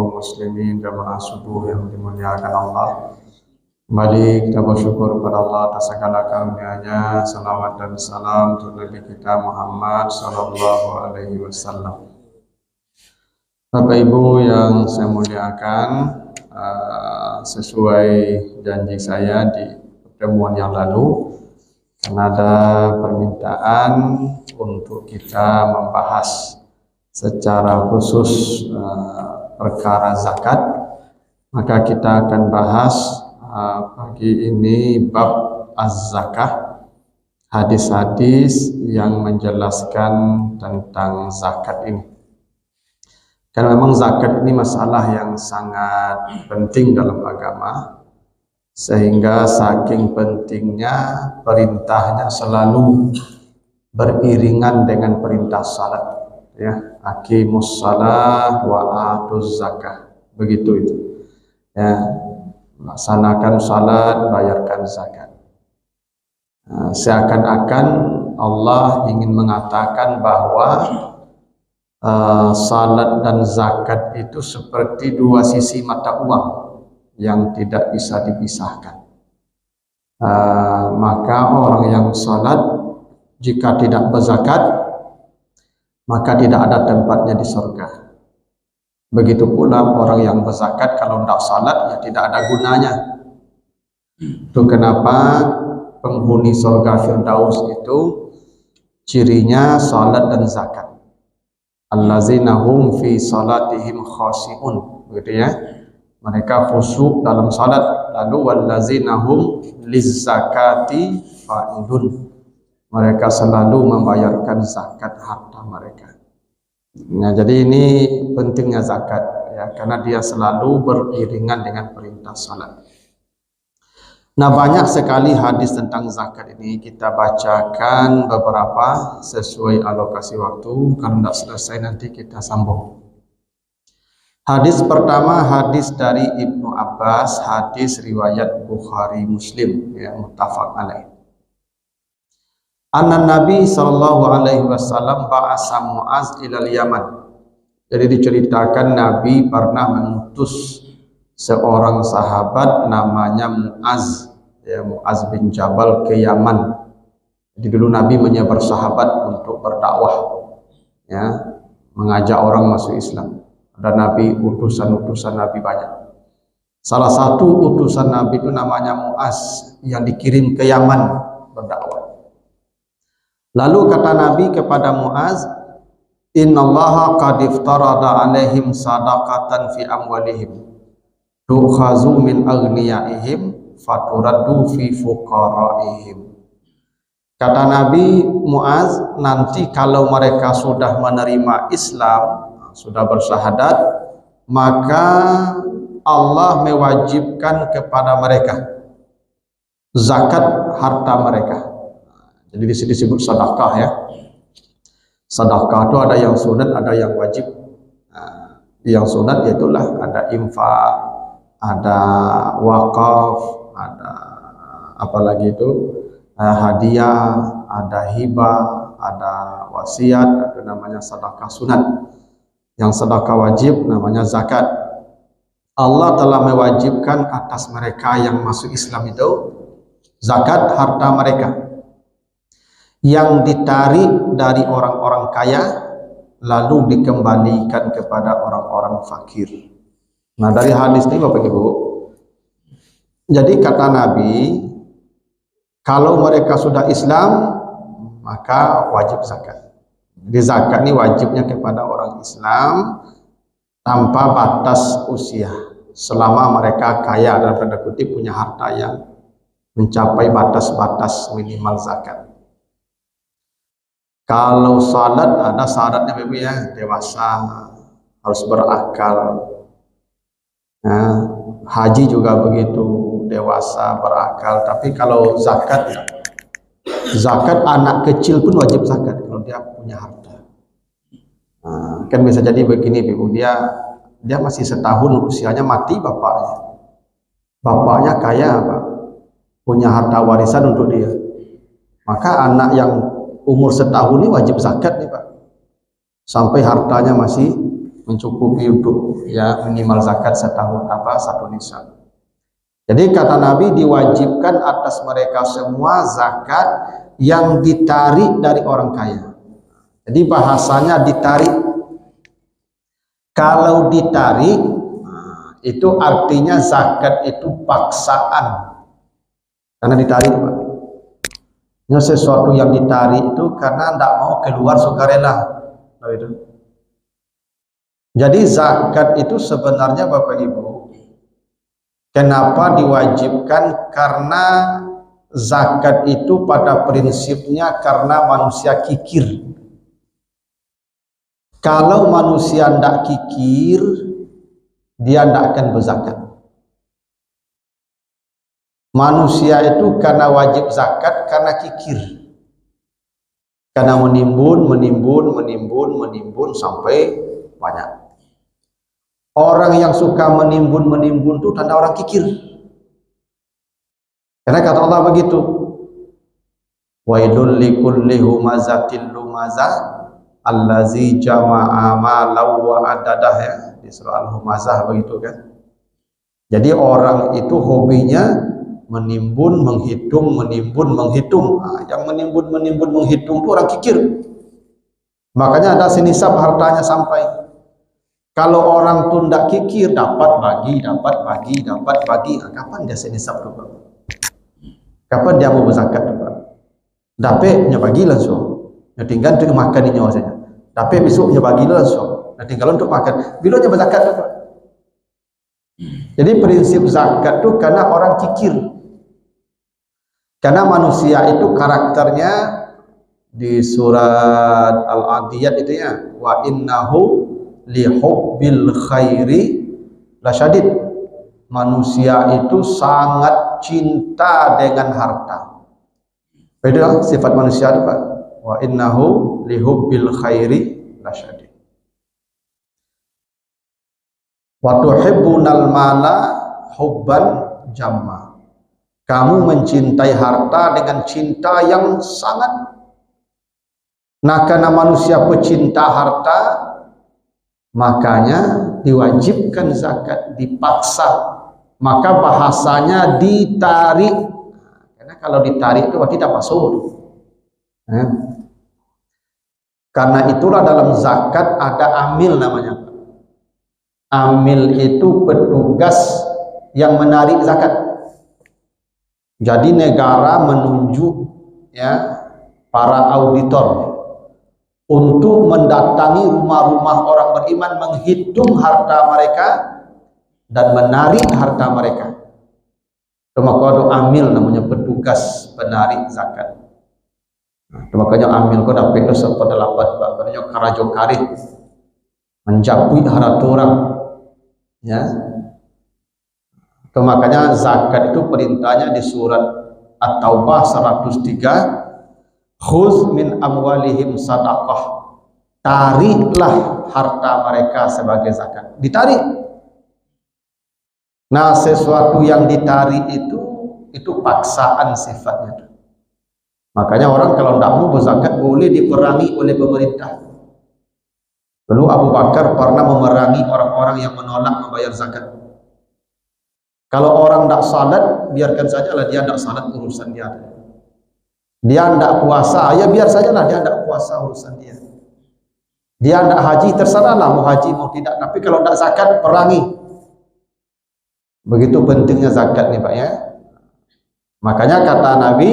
kaum muslimin jamaah subuh yang dimuliakan Allah. Kembali kita bersyukur kepada Allah atas segala karunia-Nya. Salawat dan salam untuk Nabi kita Muhammad sallallahu alaihi wasallam. Bapak Ibu yang saya muliakan, sesuai janji saya di pertemuan yang lalu, karena ada permintaan untuk kita membahas secara khusus perkara zakat, maka kita akan bahas pagi ini bab az-zakah, hadis-hadis yang menjelaskan tentang zakat ini. Karena memang zakat ini masalah yang sangat penting dalam agama, sehingga saking pentingnya perintahnya selalu beriringan dengan perintah salat, ya, aqimus shalah wa atuz zakah, begitu itu, ya, laksanakan salat, bayarkan zakat. Seakan-akan Allah ingin mengatakan bahwa salat dan zakat itu seperti dua sisi mata uang yang tidak bisa dipisahkan. Maka orang yang salat jika tidak berzakat, maka tidak ada tempatnya di surga. Begitu pula orang yang berzakat kalau tidak salat, ya tidak ada gunanya. Itu kenapa penghuni surga Firdaus itu cirinya salat dan zakat. Allazina hum fi salatihim khashi'un, begitu ya. Mereka khusyuk dalam salat. Lalu wallazina hum lizzakati fa'ilun, mereka selalu membayarkan zakat harta mereka. Nah, jadi ini pentingnya zakat, ya, karena dia selalu beriringan dengan perintah salat. Nah, banyak sekali hadis tentang zakat ini, kita bacakan beberapa sesuai alokasi waktu. Kalau tidak selesai nanti kita sambung. Hadis pertama, hadis dari Ibnu Abbas, hadis riwayat Bukhari Muslim, ya, muttafaq alaih. Anna Nabi sallallahu alaihi wasallam ba'asa Mu'az ilal Yaman. Jadi diceritakan Nabi pernah mengutus seorang sahabat namanya Mu'az, ya, Mu'az bin Jabal ke Yaman. Jadi dulu Nabi menyebar sahabat untuk berdakwah, ya, mengajak orang masuk Islam. Ada Nabi, utusan-utusan Nabi banyak. Salah satu utusan Nabi itu namanya Mu'az yang dikirim ke Yaman berdakwah. Lalu kata Nabi kepada Mu'az, innallaha qad iftarada alaihim sadaqatan fi amwalihim tu'khazu min aghniyaihim faturaddu fi fuqaraihim. Kata Nabi, Mu'az, nanti kalau mereka sudah menerima Islam, sudah bersyahadat, maka Allah mewajibkan kepada mereka zakat harta mereka. Jadi di sini disebut sedekah, ya. Sedekah itu ada yang sunat, ada yang wajib. Yang sunat yaitulah ada infak, ada wakaf, ada apalagi itu hadiah, ada hibah, ada wasiat, itu namanya sedekah sunat. Yang sedekah wajib namanya zakat. Allah telah mewajibkan atas mereka yang masuk Islam itu zakat harta mereka yang ditarik dari orang-orang kaya lalu dikembalikan kepada orang-orang fakir. Nah, dari hadis ini Bapak Ibu, jadi kata Nabi, kalau mereka sudah Islam maka wajib zakat. Jadi zakat ini wajibnya kepada orang Islam tanpa batas usia, selama mereka kaya dan tanda kutip punya harta yang mencapai batas-batas minimal zakat. Kalau salat ada syaratnya Bapak, ya, dewasa, harus berakal. Nah, haji juga begitu, dewasa, berakal. Tapi kalau zakat, ya, zakat anak kecil pun wajib zakat kalau dia punya harta. Nah, kan bisa jadi begini Ibu, dia masih setahun usianya, mati bapaknya. Bapaknya kaya, Pak, punya harta warisan untuk dia. Maka anak yang umur setahun ini wajib zakat nih Pak, sampai hartanya masih mencukupi untuk ya minimal zakat setahun satu nisab. Jadi kata Nabi, diwajibkan atas mereka semua zakat yang ditarik dari orang kaya. Jadi bahasanya ditarik. Kalau ditarik itu artinya zakat itu paksaan. Karena ditarik, Pak. Ini sesuatu yang ditarik itu karena tidak mau keluar sukarela. Jadi zakat itu sebenarnya Bapak Ibu, kenapa diwajibkan? Karena zakat itu pada prinsipnya karena manusia kikir. Kalau manusia tidak kikir, dia tidak akan berzakat. Manusia itu karena wajib zakat karena kikir. Karena menimbun sampai banyak. Orang yang suka menimbun itu tanda orang kikir. Karena kata Allah begitu. Wailul likulli humazatil lumazah allazi jama'a malan wa adadah, ya, di surah Al-Humazah begitu kan. Jadi orang itu hobinya menimbun, menghitung. Yang menimbun, menghitung itu orang kikir. Makanya ada senisab hartanya sampai. Kalau orang tu tidak kikir, dapat bagi. Kapan dia senisab tu, Pak? Kapan dia mau berzakat tu, Pak? Dapatnya bagi langsung. Dia tinggal untuk makan ini saja. Dapat besoknya bagi langsung. Dia tinggal untuk makan. Bila dia berzakat tu, Pak? Jadi prinsip zakat tu karena orang kikir. Karena manusia itu karakternya di surat Al-Adiyat itu ya, wa innahu lihubbil khairi lasyadid. Manusia itu sangat cinta dengan harta. Beda sifat manusia itu, Pak. Wa innahu lihubbil khairi lasyadid. Wa tuhibbunal mala hubban jamma. Kamu mencintai harta dengan cinta yang sangat. Nah, karena manusia pecinta harta, makanya diwajibkan zakat, dipaksa. Maka bahasanya ditarik. Karena kalau ditarik itu berarti tidak masuk. Karena itulah dalam zakat ada amil namanya. Amil itu petugas yang menarik zakat. Jadi negara menunjuk ya para auditor untuk mendatangi rumah-rumah orang beriman, menghitung harta mereka dan menarik harta mereka. Makanya amil namanya, petugas penarik zakat. Makanya amil kau dapat itu sepada lapat, makanya karajo karit menjapui harta orang. Ya. Makanya zakat itu perintahnya di surat At-Taubah 103, khuz min amwalihim sadaqah, tariklah harta mereka sebagai zakat. Ditarik. Nah, sesuatu yang ditarik itu paksaan sifatnya. Makanya orang kalau tidak mau berzakat boleh diperangi oleh pemerintah. Dulu Abu Bakar pernah memerangi orang-orang yang menolak membayar zakat. Kalau orang tidak salat, biarkan sajalah dia tidak salat, urusan dia. Dia tidak puasa, ya biar sajalah dia tidak puasa, urusan dia. Dia tidak haji, terserahlah mau haji mau tidak. Tapi kalau tidak zakat, perangi. Begitu pentingnya zakat nih, Pak, ya. Makanya kata Nabi,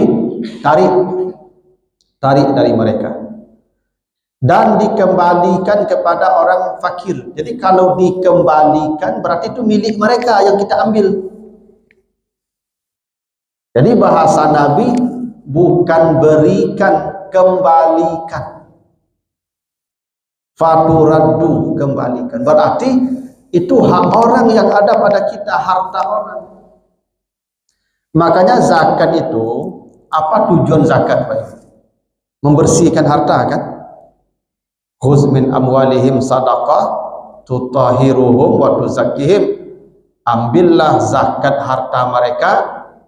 tarik dari mereka. Dan dikembalikan kepada orang fakir. Jadi kalau dikembalikan berarti itu milik mereka yang kita ambil. Jadi bahasa Nabi bukan berikan, kembalikan. Faturaddu, kembalikan. Berarti itu hak orang yang ada pada kita, harta orang. Makanya zakat itu, apa tujuan zakat, Pak? Membersihkan harta, kan? Khuz min amwalihim sadaqah tutahiruhum wa tuzakkihim. Ambillah zakat harta mereka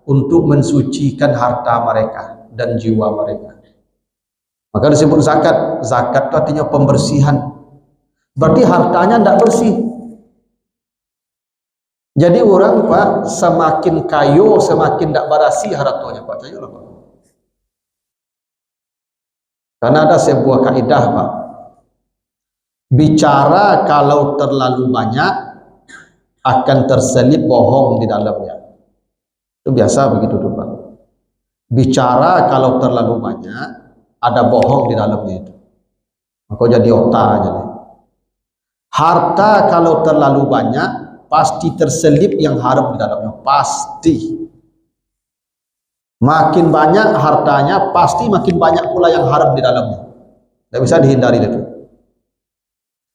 untuk mensucikan harta mereka dan jiwa mereka. Maka disebut zakat. Zakat itu artinya pembersihan. berarti hartanya tidak bersih. Jadi orang Pak semakin kayu semakin tidak berasi hartanya Pak. Saya Pak. Karena ada sebuah kaidah Pak. Bicara kalau terlalu banyak akan terselip bohong di dalamnya. Itu biasa begitu tuh Pak. Bicara kalau terlalu banyak ada bohong di dalamnya itu. Maka jadi otak jadi. Harta kalau terlalu banyak pasti terselip yang haram di dalamnya, pasti. Makin banyak hartanya pasti makin banyak pula yang haram di dalamnya. Tidak bisa dihindari itu.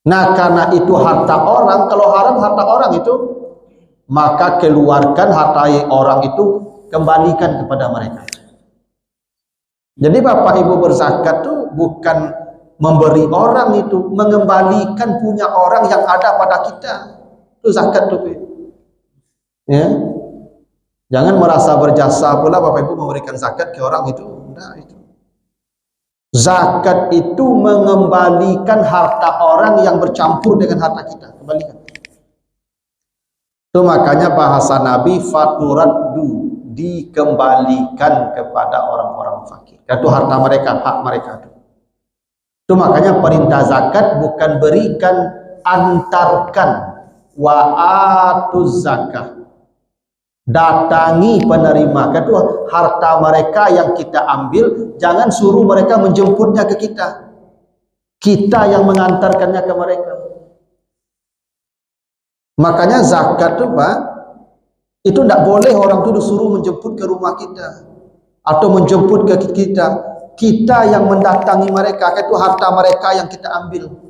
Nah karena itu harta orang, kalau haram harta orang itu, maka keluarkan harta orang itu, kembalikan kepada mereka. Jadi Bapak Ibu berzakat itu bukan memberi orang itu, mengembalikan punya orang yang ada pada kita. Itu zakat itu. Ya. Jangan merasa berjasa pula Bapak Ibu memberikan zakat ke orang itu. Nah, itu. Zakat itu mengembalikan harta orang yang bercampur dengan harta kita, kembalikan. Itu makanya bahasa Nabi faturaddu, dikembalikan kepada orang-orang fakir. Itu harta mereka, hak mereka itu. Itu makanya perintah zakat bukan berikan, antarkan. Wa atuz zakah, datangi penerima. Kedua, harta mereka yang kita ambil jangan suruh mereka menjemputnya ke kita, kita yang mengantarkannya ke mereka. Makanya zakat itu Pak, itu tidak boleh orang itu disuruh menjemput ke rumah kita atau menjemput ke kita, kita yang mendatangi mereka. Itu harta mereka yang kita ambil.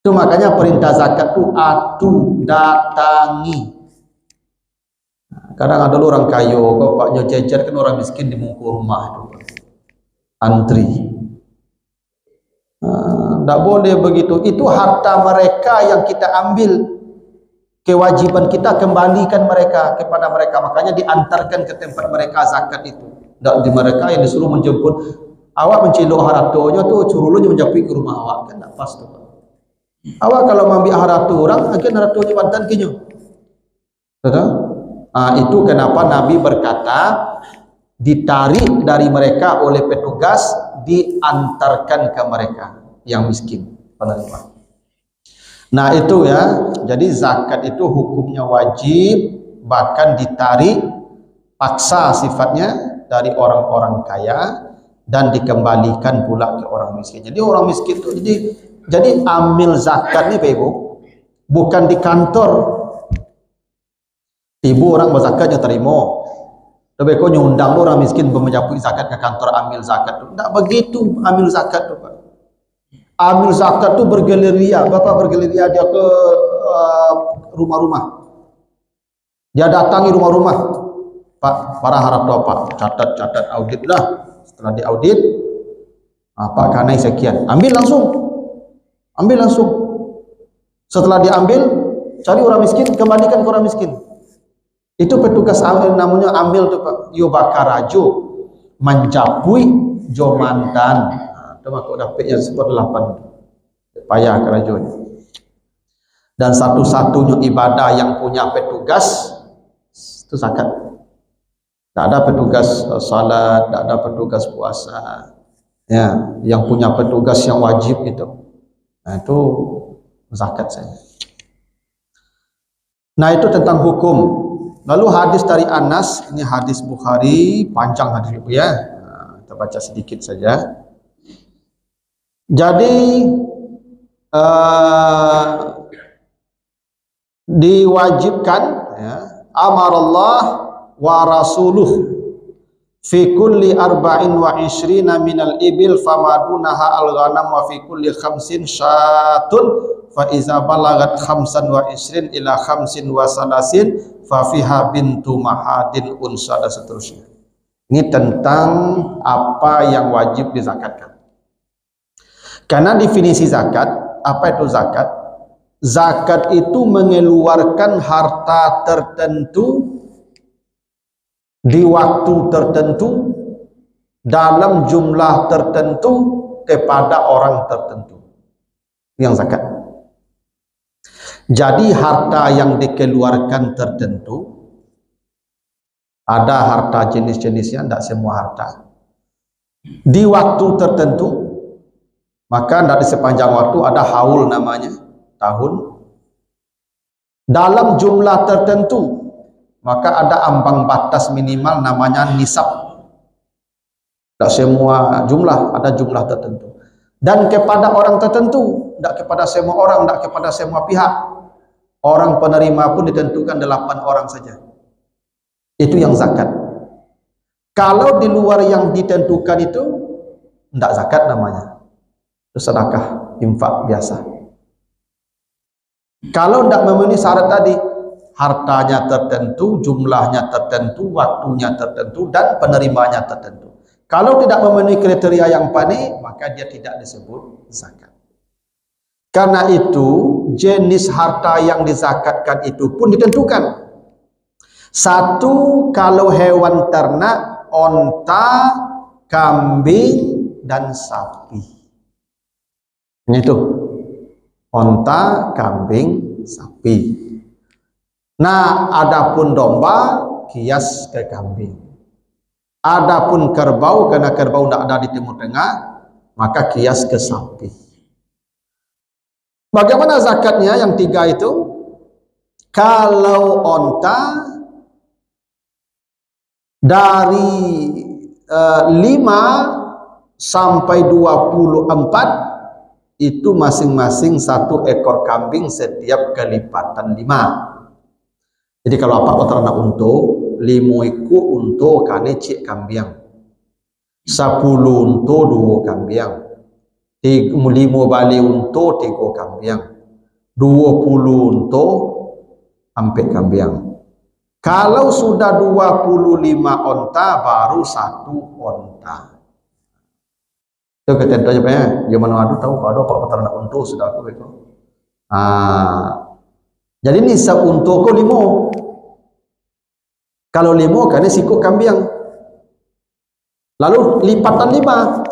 Itu makanya perintah zakat itu atu, datangi. Kadang ada orang kayu, kok Pak nyejejer kan orang miskin di muka rumah itu, antri. Tidak boleh begitu. Itu harta mereka yang kita ambil. Kewajiban kita kembalikan mereka kepada mereka. Makanya diantarkan ke tempat mereka zakat itu. Tidak di mereka yang disuruh menjemput. Awak menciluk haratonya tuh, curulunya menjemput ke rumah awak, kan tidak pas tuh. Awak kalau mengambil haratu orang, akhirnya haratunya bantan kinyo. Itu kenapa Nabi berkata ditarik dari mereka oleh petugas, diantarkan ke mereka yang miskin penerima. Nah itu ya, jadi zakat itu hukumnya wajib, bahkan ditarik paksa sifatnya dari orang-orang kaya dan dikembalikan pula ke orang miskin. Jadi orang miskin itu jadi ambil zakat nih Pak Ibu, bukan di kantor. Ibu orang berzakatnya terima. Tapi kau nyundang orang miskin menjapui zakat ke kantor ambil zakat tu. Tak begitu ambil zakat tu Pak. Ambil zakat tu bergeliria. Bapak bergeliria dia ke rumah-rumah. Dia datangi rumah-rumah. Pak, para harap tu Pak, catat audit lah. Setelah diaudit, Pak kanai sekian. Ambil langsung. Setelah diambil, cari orang miskin, kembalikan ke orang miskin. Itu petugas ambil, namanya ambil tu Pak. Yo bakarajo menjapui jo mantan. Itu maka dapatnya seper 8 payah kerajonya. Dan satu-satunya ibadah yang punya petugas itu zakat. Tak ada petugas salat, tak ada petugas puasa. Ya, yang punya petugas yang wajib itu. Nah, itu zakat saja. Nah, itu tentang hukum. Lalu hadis dari Anas, ini hadis Bukhari, panjang hadis itu ya. Nah, kita baca sedikit saja. Jadi diwajibkan ya, amarallah wa rasuluh fi kulli arba'in wa ishrina minal ibil famadunaha al-ghanam wa fi kulli khamsin syatun fa iza balagat khamsan wa ishrin ila khamsin wa salasin fa fiha bintu mahadin unsa dan seterusnya. Ini tentang apa yang wajib dizakatkan. Karena definisi zakat, apa itu zakat? Zakat itu mengeluarkan harta tertentu di waktu tertentu dalam jumlah tertentu kepada orang tertentu. yang zakat. Jadi harta yang dikeluarkan tertentu, ada harta jenis-jenisnya, tidak semua harta. Di waktu tertentu, maka dari sepanjang waktu ada haul namanya, tahun. Dalam jumlah tertentu, maka ada ambang batas minimal namanya nisab. Tidak semua jumlah, ada jumlah tertentu. Dan kepada orang tertentu, tidak kepada semua orang, tidak kepada semua pihak. Orang penerima pun ditentukan 8 orang saja. Itu yang zakat. Kalau di luar yang ditentukan itu, tidak zakat namanya. Itu sedekah, infak biasa. Kalau tidak memenuhi syarat tadi, hartanya tertentu, jumlahnya tertentu, waktunya tertentu, dan penerimanya tertentu. Kalau tidak memenuhi kriteria yang panik, maka dia tidak disebut zakat. Karena itu, jenis harta yang dizakatkan itu pun ditentukan. Satu, kalau hewan ternak, onta, kambing, dan sapi. Itu. Onta, kambing, sapi. Nah, adapun domba, kias ke kambing. Adapun kerbau, karena kerbau tidak ada di Timur Tengah, maka kias ke sapi. Bagaimana zakatnya yang 3 itu? Kalau onta dari 5 sampai 24 itu masing-masing 1 ekor kambing setiap kelipatan 5. Jadi kalau apa ternak untuk 5 iku untuk kane cik kambing, 10 untuk 2 kambing, 5 bali untuk 3 kambing, 20 untuk 4 kambing. Kalau sudah 25 onta baru 1 onta. Itu ketentuannya Pak ya. Zaman adu tahu kalau ada apa peternak unta sudah aku itu. Jadi nisab unta ko 5. Kalau 5 kan sikut kambing. Lalu lipatan 5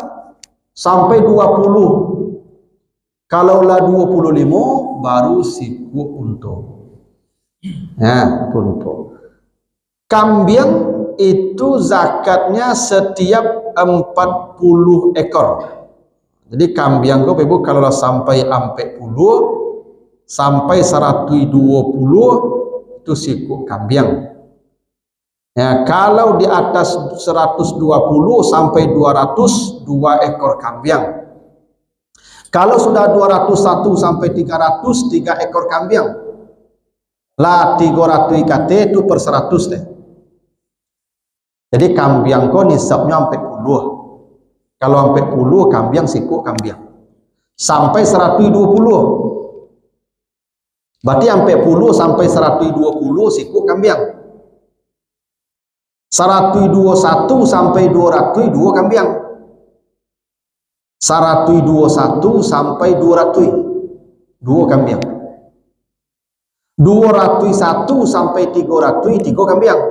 sampai 20. Kalaulah 25 baru sikut unta. Ya, unta. Kambing itu zakatnya setiap 40 ekor. Jadi kambing kau ibu kalau sampai 40 sampai 120 itu sikut kambing. Ya, kalau di atas 120 sampai 200 2 ekor kambing. Kalau sudah 201 sampai 300 3 ekor kambing. Lah 300 IKT itu per 100 deh. Jadi kambing kau nisabnya 40. Kalau 40 kambing sikut kambing. Sampai 120. Berarti 40 sampai 120 sikut kambing. 121 sampai 200 2 kambing. 121 sampai 200 2 kambing. 201 sampai 300 3 kambing.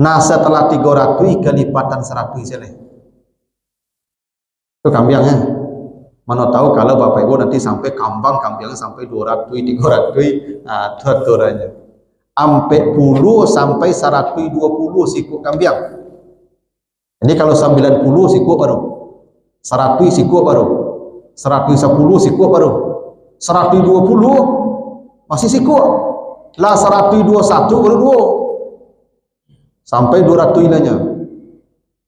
Nah setelah 300 kelipatan 100 selesai. Itu kambingnya. Mana tahu kalau Bapak Ibu nanti sampai kambingnya sampai 200 300. Nah itu aturannya. 40 sampai 120 sikut kambing. Jadi kalau 90 sikut baru. 100 sikut baru. 110 sikut baru. 120 masih sikut. Lah 121 baru 2. Sampai 200 ilahnya.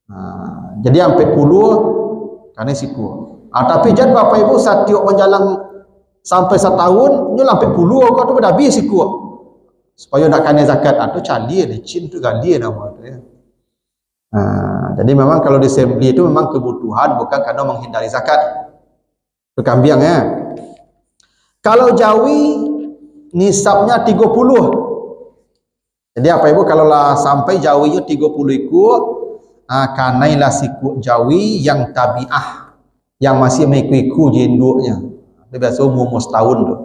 Nah, jadi 40 karena sikut. Tapi jangan Bapak Ibu setiap menjalang sampai setahun ni 40 kau tu dah habis sikut. Supaya nak kena zakat atau cali licin tu gali nama tu ya. Jadi memang kalau disembeli itu memang kebutuhan bukan karena menghindari zakat. Itu kambing ya. Kalau jawi nisabnya 30. Jadi apa Ibu kalau lah sampai jawinya 30 ikut kanailah sikut jawi yang tabiah yang masih mengikut jinduknya. Itu biasa umur setahun tu.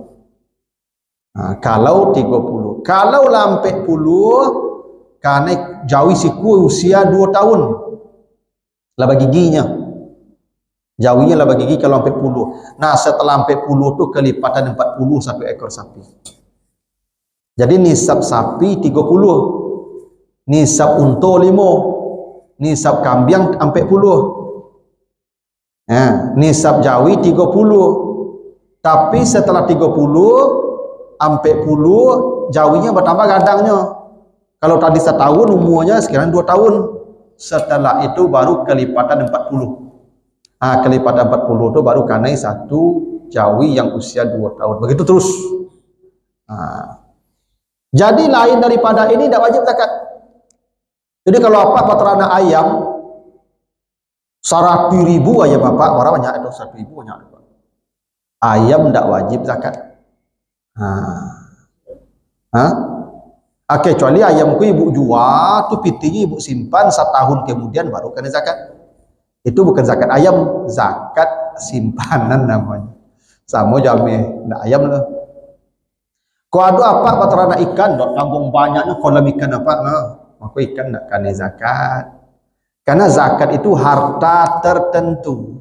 Kalau 30. Kalau lah 40 kanai jawi sikut usia 2 tahun. Lah bagi giginya. Jawinya lah bagi gigi kalau sampai 10. Nah, setelah sampai 10 tu kelipatan 40 satu ekor sapi. Jadi nisab sapi 30, nisab unta 5, nisab kambing sampai 10. Nisab jawi 30. Tapi setelah 30 sampai 10 jawinya bertambah gadangnya. Kalau tadi 1 tahun umurnya sekarang 2 tahun. Setelah itu baru kelipatan 40. Kelipatan 40 itu baru kanai satu jawi yang usia 2 tahun. Begitu terus. Jadi lain daripada ini tidak wajib zakat. Jadi kalau apa peternak ayam 100.000 aja bapak, orang banyak itu 100.000 banyak. Ayam tidak wajib zakat. Kecuali ayamku ibu jual, tu pitinya ibu simpan 1 tahun kemudian baru kena zakat. Itu bukan zakat ayam, zakat simpanan namanya. Sama jamnya, nak ayam lah. Kau ada apa peternak ikan, dok tanggung banyaknya kolam ikan apa? Maka ikan nak kena zakat. Karena zakat itu harta tertentu.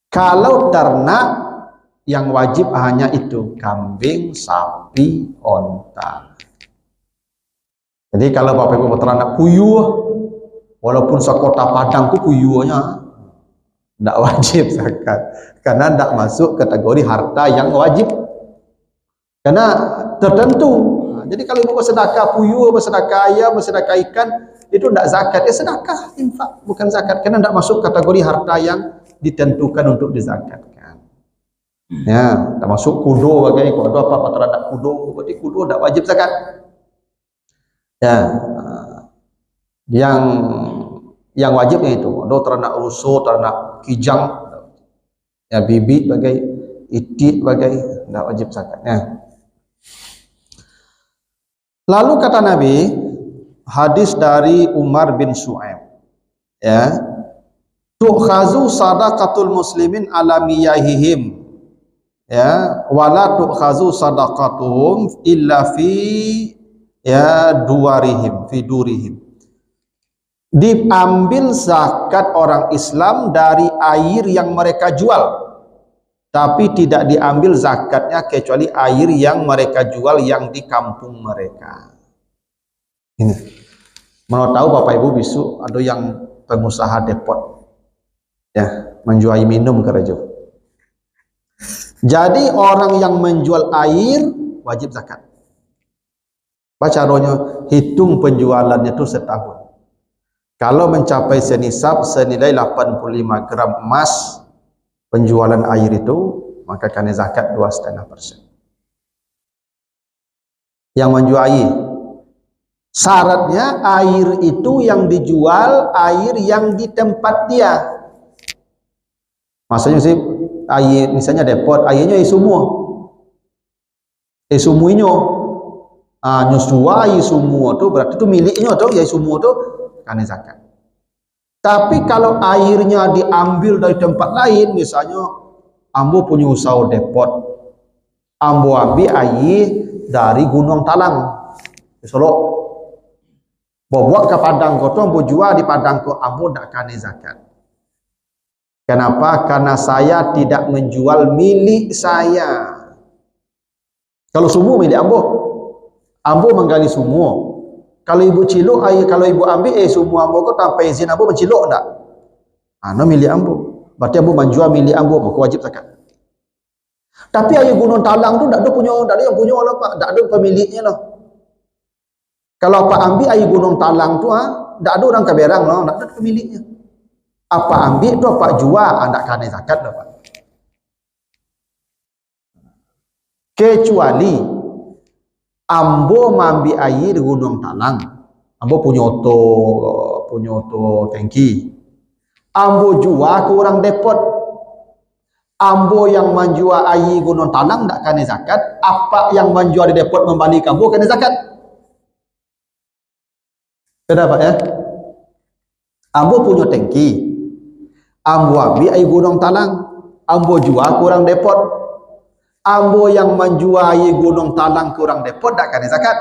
Kalau ternak yang wajib hanya itu kambing, sapi, onta. Jadi kalau bapak ibu peternak puyuh, walaupun sekota Padang ku puyuhnya tidak wajib zakat, karena tidak masuk kategori harta yang wajib, karena tertentu. Jadi kalau ibu bersedekah puyuh, bersedekah ayam, bersedekah ikan, itu tidak zakat, sedekah infak, bukan zakat, karena tidak masuk kategori harta yang ditentukan untuk dizakatkan. Ya, tidak masuk kudo bagai kudo apa terhadap kudo, berarti kudo tidak wajib zakat. Ya, yang wajibnya itu ada ternak rusuh, ternak kijang, ya bibit bagai itik bagai tidak wajib zakatnya. Lalu kata Nabi, hadis dari Umar bin Shu'aib, ya, tu'khazu sadaqatul muslimin ala miyahihim, ya, wala tu'khazu sadaqatuhum illa fi duwarihim, fi durihim. Diambil zakat orang Islam dari air yang mereka jual, tapi tidak diambil zakatnya kecuali air yang mereka jual yang di kampung mereka. Ini mau tahu Bapak Ibu bisu ada yang pengusaha depot, ya, menjual minum ke Rajo. Jadi orang yang menjual air wajib zakat. Caranya hitung penjualannya itu setahun. Kalau mencapai senisab senilai 85 gram emas penjualan air itu, maka kena zakat 2,5%. Yang menjual air, syaratnya air itu yang dijual air yang di tempat dia. Maksudnya sih air misalnya depot, airnya semua, semuanya. Nyusuai semua tu berarti itu miliknya tu, ya semua tu kena zakat. Tapi kalau airnya diambil dari tempat lain, misalnya ambo punya usaha depot, ambo ambil air dari Gunung Talang di Solo, bawa ke Padang Kota, ambo jual di Padang Kota, ambo tak kena zakat. Kenapa? Karena saya tidak menjual milik saya. Kalau semua milik ambo menggali semua. Kalau ibu ciluk air, kalau ibu ambil semua ambo kok tanpa izin ambo menciluk tak? No milik ambo. Berarti ambo menjual milik ambo, maka wajib zakat. Tapi air Gunung Talang tu tak ada yang punya lah Pak, tak ada pemiliknya lah. Kalau Pak ambil air Gunung Talang tu tak ada orang keberang lah, tak ada pemiliknya. Apa ambil tu Pak jual, tak kena zakat lah Pak. Kecuali ambo mambi air di Gunung Talang, ambo punya auto tangki, ambo jual ke orang depot, ambo yang menjual air Gunung Talang tak kena zakat, apa yang menjual di depot membalik ambo kena zakat. Sudah Pak ya? Ambo punya tangki, ambo ambil air Gunung Talang, ambo jual ke orang depot, ambo yang menjual air Gunung Talang ke orang depot tak kena zakat.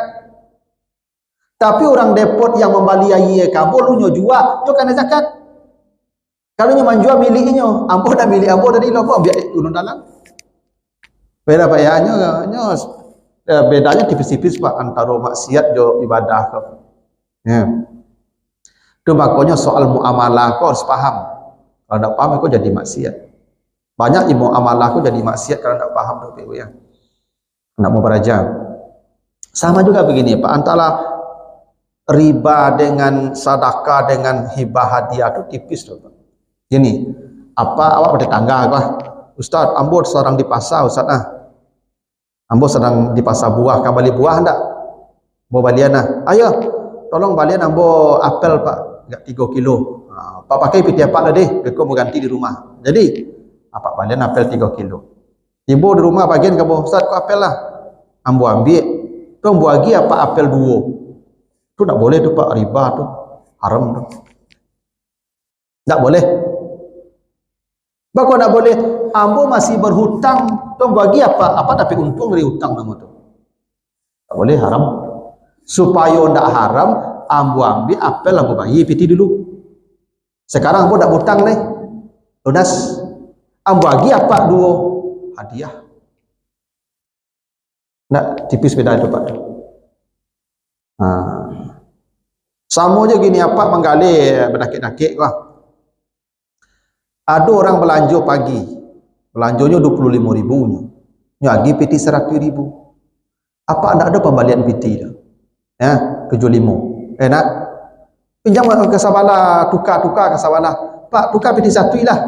Tapi orang depot yang membeli air ke ambo lu jual, tu kena zakat. Kalau nyo menjual miliknya, ambo dah milik ambo tadi lo ambil ulun dalam. Beda Pak ya, nyo bedanya tipis-tipis Pak antara maksiat jo ibadah kok. Ya. Itu makanya soal muamalah kau harus paham. Kalau tidak paham kau jadi maksiat. Banyak muamalah kau jadi maksiat kalau tidak paham tuh ya. Tidak mau belajar. Sama juga begini Pak, antara riba dengan sedekah dengan hibah hadiah itu tipis tuh Pak. Gini, apa awak bertetangga kah? Ustaz, ambo sedang di pasar Ustaz ambo sedang di pasar buah, kan beli buah enggak? Mau balian ayo, tolong balian ambo apel Pak, enggak 3 kilo. Pak pakai piti apa lah deh, aku mau ganti di rumah. Jadi, apa balian apel 3 kilo. Ibu di rumah bagian kamu, Ustaz kok apel lah. Ambo ambil, tu ambo lagi apa apel 2. Itu enggak boleh tuh Pak, riba tuh, haram tuh. Enggak boleh. Bahkan tak boleh, ambo masih berhutang, tong bagi apa tapi untung dari hutang nama tu. Tak boleh, haram. Supaya tak haram, ambo ambil apel ambo bagi piti dulu. Sekarang ambo tak hutang nih, lunas. Ambo bagi apa 2 hadiah. Nak tipis beda itu Pak. Sama aja gini apa menggali berdakik-dakik lah. Ada orang belanja pagi, belanjonya 25.000 nya, lagi PT 100.000. Apa anda ada pembalian PT dah? Ya, 75. Nak pinjam ke Sabana, tukar ke Sabana. Pak, tukar PT 1 lah.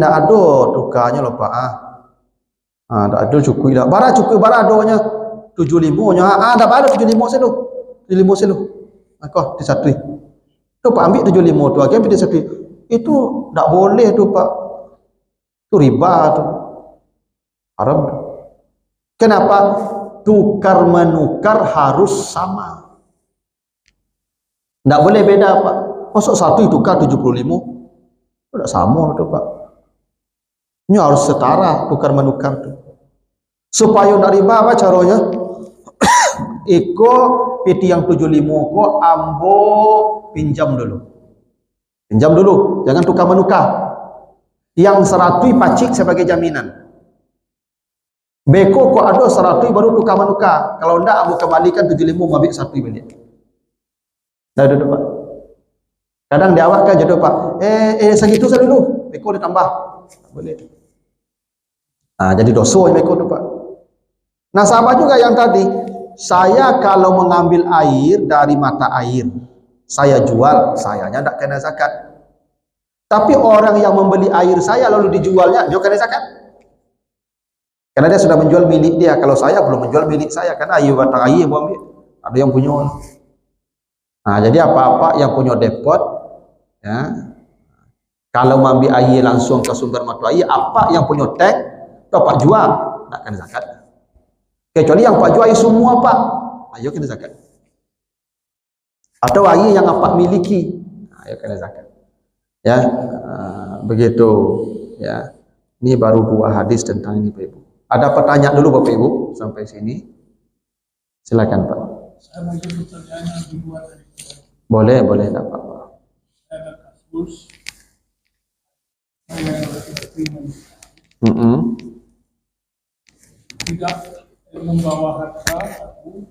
Nak ada tukarnya loh Pak. Tak ada cukup lah. Bara cukup bara adonya 75 nya. Tak ada 75 selu. 75 selu. Aku PT 1. Tu Pak ambil 75 tu, lagi PT 1. Itu tak boleh tu Pak. Itu riba tu. Haram. Kenapa? Tukar menukar harus sama. Tak boleh beda Pak. Masuk 1 tukar 75. Itu tak sama tu Pak. Ini harus setara tukar menukar tu. Supaya tak riba apa caranya? Iko PT yang 75 ko ambo pinjam dulu. Pinjam dulu, jangan tukar menukar. Yang 100 pacik sebagai jaminan. Beko kok ada 100 baru tukar menukar. Kalau enggak, aku kembalikan 75 ambil 1 balik. Dah duduk Pak. Kadang dia awak kan jodoh Pak. Segitu saya dulu. Beko ditambah. Boleh. Jadi dosa beko tu Pak. Nah sama juga yang tadi. Saya kalau mengambil air dari mata air, saya jual, sayanya tidak kena zakat. Tapi orang yang membeli air saya lalu dijualnya, dia kena zakat. Karena dia sudah menjual milik dia. Kalau saya belum menjual milik saya, karena air batang air yang ambil. Ada yang punya. Nah, jadi apa-apa yang punya depot, ya, kalau mengambil air langsung ke sumber mata air, apa yang punya tank, dapat jual, tidak kena zakat. Kecuali yang Pak jual air semua Pak, ayo kena zakat. Atau air yang apa miliki, ayo kena zakat. Ya, begitu. Ya, ini baru 2 hadis tentang ini Pak Ibu. Ada pertanyaan dulu Bapak Ibu sampai sini? Silakan Pak. Saya mungkin pertanyaan yang dibuat dari boleh, tidak apa-apa. saya ada kasus saya laki-laki tidak membawa harta aku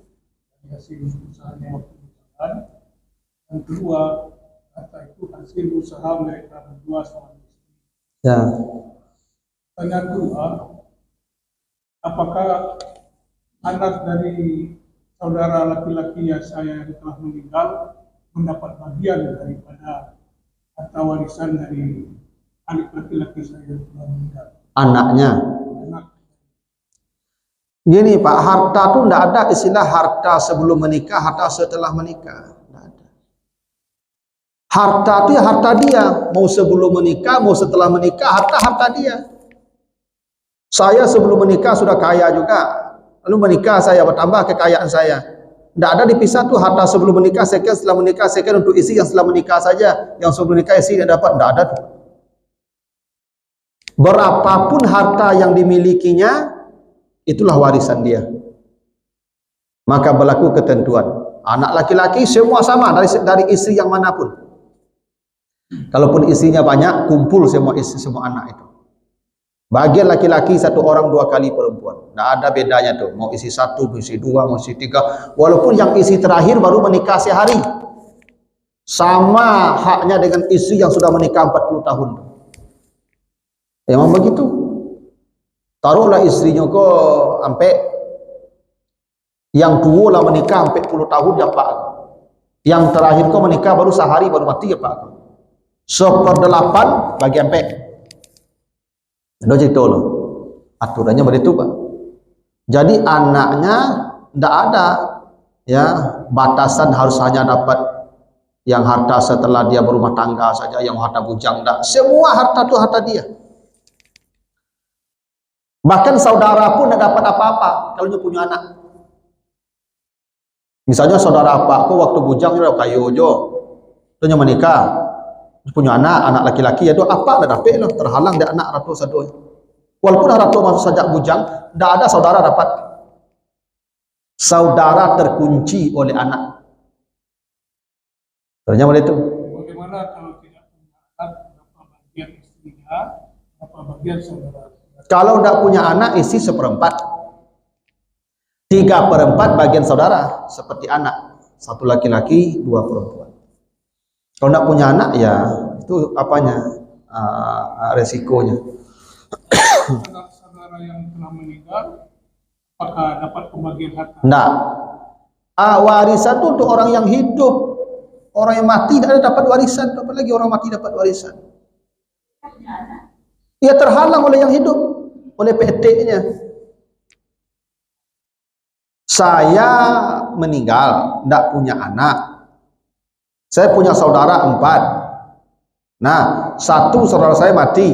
dari hasil usahanya waktu berjalan. Yang kedua, harta itu hasil usaha mereka berdua sama istri. Ya. Pertanyaan kedua, apakah anak dari saudara laki-laki yang saya telah meninggal mendapat bagian daripada harta warisan dari adik laki-laki saya yang telah meninggal? Anaknya. Gini Pak, harta tuh tidak ada istilah harta sebelum menikah, harta setelah menikah. Tidak ada. Harta itu ya harta dia, mau sebelum menikah, mau setelah menikah, harta dia. Saya sebelum menikah sudah kaya juga, lalu menikah saya bertambah kekayaan saya. Tidak ada dipisah tuh harta sebelum menikah, sekian setelah menikah, sekian untuk istri yang setelah menikah saja, yang sebelum menikah istri tidak dapat, tidak ada tuh. Berapapun harta yang dimilikinya, itulah warisan dia. Maka berlaku ketentuan. Anak laki-laki semua sama dari istri yang manapun. Kalaupun istrinya banyak, kumpul semua istri, semua anak itu. Bagian laki-laki 1 orang 2 kali perempuan. Tidak ada bedanya tuh. Mau isi 1, mau isi 2, mau isi 3. Walaupun yang isi terakhir baru menikah sehari. Sama haknya dengan istri yang sudah menikah 40 tahun. Memang begitu. Taruhlah istrinya kok sampai yang tua lah menikah sampai 10 tahun ya Pak. Yang terakhir kok menikah baru sehari baru mati ya Pak. 1/8 bagi sampai. Itu cerita loh. Aturannya begitu Pak. Jadi anaknya tidak ada ya batasan harus hanya dapat yang harta setelah dia berumah tangga saja, yang harta bujang tidak. Semua harta itu harta dia. Bahkan saudara pun tidak dapat apa-apa kalau dia punya anak. Misalnya saudara Pakku waktu bujang dia kayu jo, dia menikah, dia punya anak laki-laki, ya apa tidak dapat loh, terhalang dia anak ratu satu. Walaupun ratu masuk sajak bujang, tidak ada saudara dapat. Saudara terkunci oleh anak. Ternyata itu. Bagaimana kalau tidak punya anak, berapa bagian istrinya, berapa bagian saudara? Kalau tidak punya anak, isi 1/4. 3/4 bagian saudara, seperti anak. 1 laki-laki, 2 perempuan. Kalau tidak punya anak, ya itu apanya? Resikonya. Saudara yang telah meninggal, apakah dapat pembagian harta? Tidak. Warisan itu untuk orang yang hidup. Orang yang mati tidak ada dapat warisan. Apalagi orang mati dapat warisan. Ia terhalang oleh yang hidup, oleh PT-nya. Saya meninggal, tidak punya anak. Saya punya saudara 4. Nah, 1 saudara saya mati.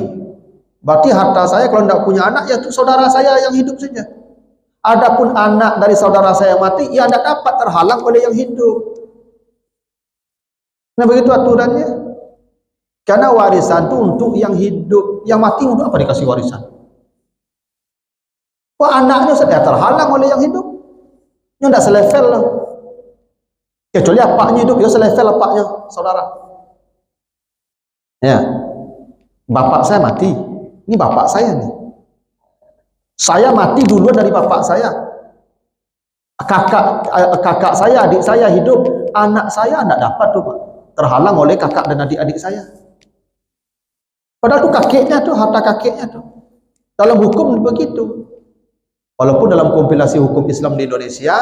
Berarti harta saya kalau tidak punya anak, ya itu saudara saya yang hidup saja. Adapun anak dari saudara saya mati, ia tidak dapat, terhalang oleh yang hidup. Nah begitu aturannya. Karena warisan itu untuk yang hidup, yang mati untuk apa dikasih warisan? Wah anaknya sudah terhalang oleh yang hidup. Ini tidak selevel lah. Kecuali apaknya hidup, ya selevel apaknya, saudara. Ya, bapak saya mati. Ini bapak saya nih. Saya mati duluan dari bapak saya. Kakak saya, adik saya hidup. Anak saya tidak dapat tuh Pak. Terhalang oleh kakak dan adik-adik saya. Padahal itu kakeknya tuh, harta kakeknya tuh. Dalam hukum begitu. Walaupun dalam kompilasi hukum Islam di Indonesia,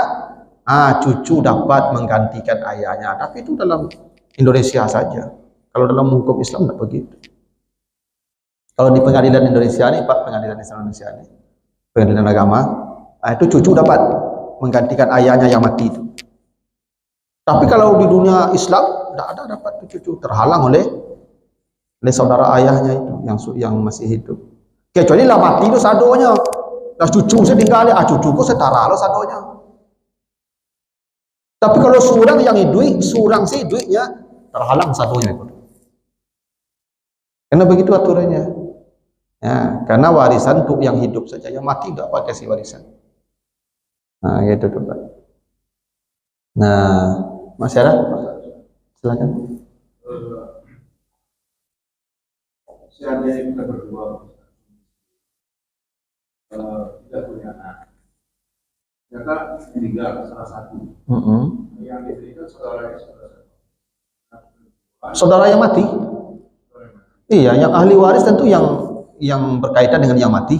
cucu dapat menggantikan ayahnya. Tapi itu dalam Indonesia saja. Kalau dalam hukum Islam tidak begitu. Kalau di pengadilan Indonesia nih Pak, pengadilan Islam Indonesia nih, pengadilan agama, itu cucu dapat menggantikan ayahnya yang mati itu. Tapi kalau di dunia Islam tidak ada dapat cucu, terhalang oleh saudara ayahnya itu yang masih hidup. Kecuali lah mati itu sadonya. Nah cucu saya tinggal, cucuku setara lo sadonya. Tapi kalau surang yang hidup, surang sih duitnya terhalang sadonya itu. Karena begitu aturannya. Ya, karena warisan untuk yang hidup saja, yang mati tidak pakai kasih warisan. Nah, gitu tuh Pak. Nah, Mas Yara, silakan. Seandainya kita berdua tidak punya anak, ternyata meninggal salah satu. Yang diberikan saudaranya Saudara yang mati. Iya, yang ahli waris tentu yang berkaitan dengan yang mati.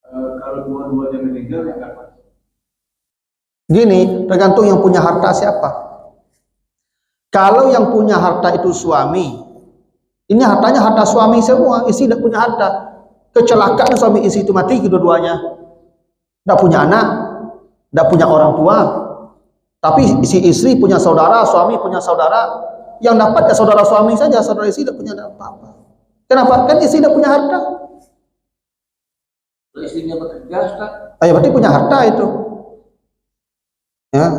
Kalau dua-duanya meninggal yang dapat. Gini, tergantung yang punya harta siapa. Kalau yang punya harta itu suami, ini hartanya harta suami semua, istri tidak punya harta. Kecelakaan suami istri itu mati kedua-duanya. Tidak punya anak, tidak punya orang tua. Tapi si istri punya saudara, suami punya saudara. Yang dapat ya saudara suami saja, saudara istri tidak punya apa-apa. Kenapa? Kan istri tidak punya harta. Istrinya bekerja, Ustaz. Berarti punya harta itu. Ya.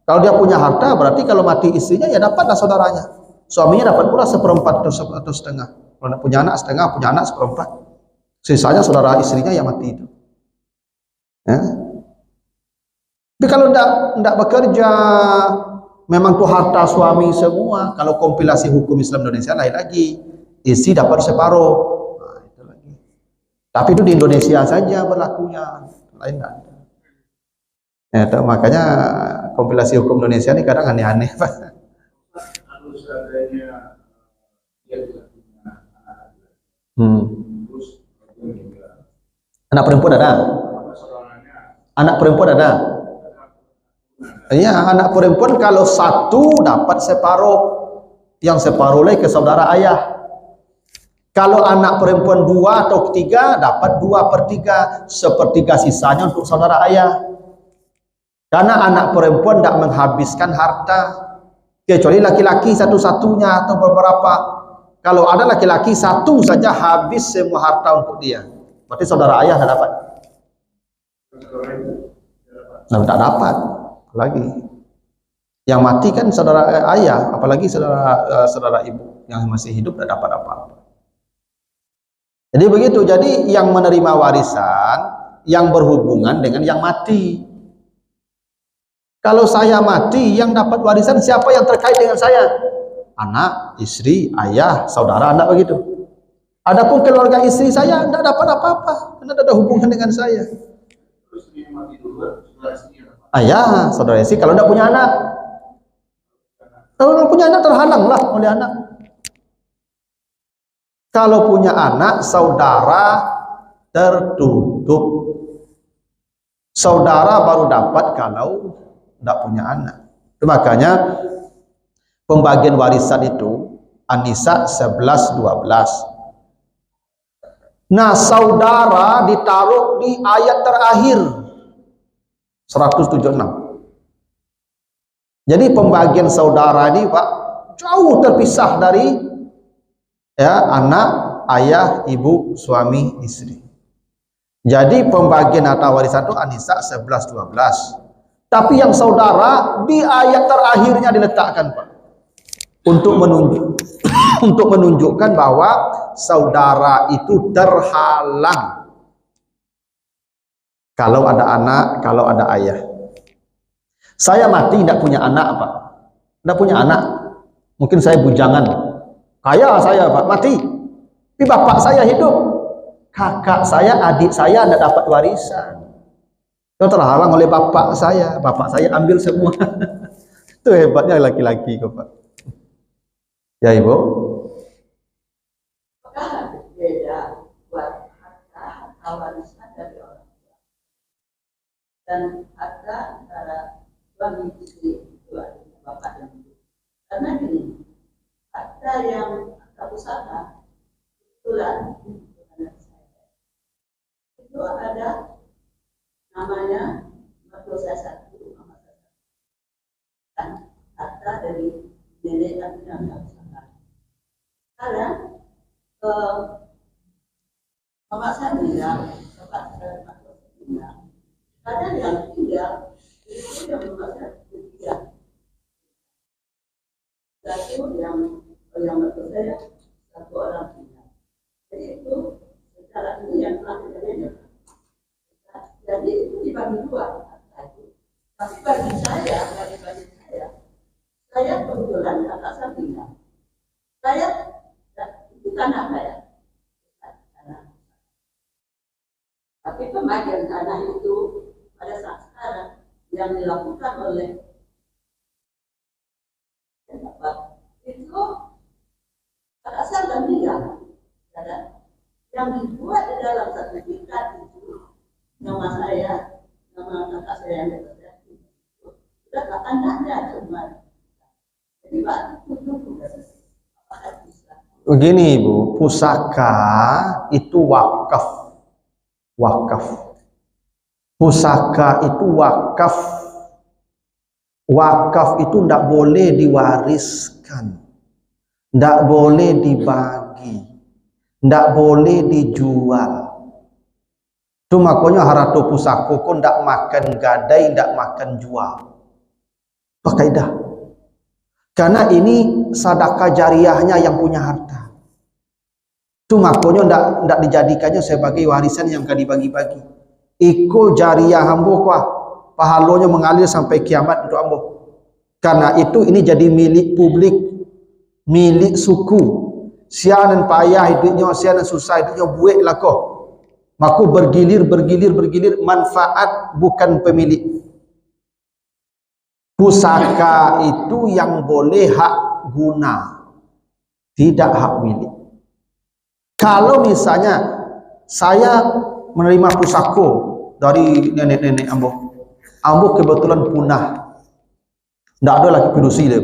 Kalau dia punya harta, berarti kalau mati istrinya ya dapatlah saudaranya. Suaminya dapat pula 1/4 atau setengah. Kalau tidak punya anak setengah, punya anak 1/4. Sisanya saudara istrinya yang mati itu. Ya. Tapi kalau tidak bekerja, memang tuh harta suami semua. Kalau kompilasi hukum Islam Indonesia lain lagi, istri dapat separuh. Nah, itu lagi. Tapi itu di Indonesia saja berlakunya, lain tidak. Ya, makanya kompilasi hukum Indonesia ini kadang aneh-aneh, Pak. Harus adanya dia juga punya anak. Terus Anak perempuan ada? saudaranya Anak perempuan ada? Iya, anak perempuan kalau satu dapat separuh, yang separuh lagi ke saudara ayah. Kalau anak perempuan 2 atau 3 dapat 2/3, sepertiga sisanya untuk saudara ayah. Karena anak perempuan tidak menghabiskan harta, kecuali laki-laki satu-satunya atau beberapa. Kalau ada laki-laki satu saja habis semua harta untuk dia, berarti saudara ayah tidak dapat. Tidak dapat lagi. Yang mati kan saudara ayah, apalagi saudara ibu yang masih hidup tidak dapat apa-apa. Jadi begitu. Jadi yang menerima warisan yang berhubungan dengan yang mati. Kalau saya mati, yang dapat warisan siapa yang terkait dengan saya? Anak, istri, ayah, saudara, anak, begitu. Adapun keluarga istri saya tidak dapat apa-apa karena tidak ada hubungan dengan saya. terus dia mati duluan, saudara istri dapat. Ayah, saudara istri kalau tidak punya anak. Kalau tidak punya anak terhalanglah oleh anak. Kalau punya anak, saudara tertutup. Saudara baru dapat kalau tidak punya anak. Itu makanya pembagian warisan itu An-Nisa 11-12. Nah, saudara ditaruh di ayat terakhir 176. Jadi pembagian saudara ini, Pak, jauh terpisah dari anak, ayah, ibu, suami, istri. Jadi pembagian harta warisan itu An-Nisa 11-12. Tapi yang saudara di ayat terakhirnya diletakkan, Pak, untuk menunjukkan bahwa saudara itu terhalang kalau ada anak, kalau ada ayah. Saya mati tidak punya anak, Pak. Tidak punya anak. Mungkin saya bujangan. Kaya saya, Pak, mati. Tapi bapak saya hidup. Kakak saya, adik saya tidak dapat warisan. Itu terhalang oleh bapak saya. Bapak saya ambil semua. Itu hebatnya laki-laki kok, Pak. Ya, Ibu. Apakah beda buat harta warisan dari orang tua dan harta antara suami istri itu artinya bapak dan ibu? Karena gini, harta yang harta usaha kebetulan itu ada namanya mertua saya satu, mama saya satu. Dan harta dari nenek kami yang harta usaha. Sekarang mama saya bilang, bapak saya bilang, kadang yang tinggal itu yang mama saya ketiga. Satu yang mertua saya satu orang tinggal. Jadi itu secara ini yang telah terjadi. Jadi itu dibagi dua. Tapi bagi saya, saya kebetulan kakak saya tinggal. Saya itu tanah saya. Tapi pembagian tanah itu pada saat sekarang yang dilakukan oleh bapak itu kakak saya sudah meninggal. Yang dibuat di dalam sertifikat itu nama saya, nama kakak saya yang terjadi sudah anaknya cuma. Jadi Pak itu apakah bisa? Begini, Ibu, pusaka itu wakaf. Pusaka itu wakaf. Wakaf itu tidak boleh diwariskan, tidak boleh dibagi, tidak boleh dijual. Itu makanya harato pusako kok tidak makan gadai, tidak makan jual. Apa kaidah? Karena ini sedekah jariahnya yang punya harta. Itu makanya tidak dijadikannya sebagai warisan yang akan dibagi-bagi. Iko jariah ambo kuah, pahalonya mengalir sampai kiamat untuk ambo. Karena itu ini jadi milik publik, milik suku. Sianan payah hidupnya, sianan susah hidupnya, buat lah kau. Maka bergilir, manfaat bukan pemilik. Pusaka itu yang boleh hak guna, tidak hak milik. Kalau misalnya saya menerima pusaka dari nenek-nenek ambo kebetulan punah, tidak ada lagi pedusi dia,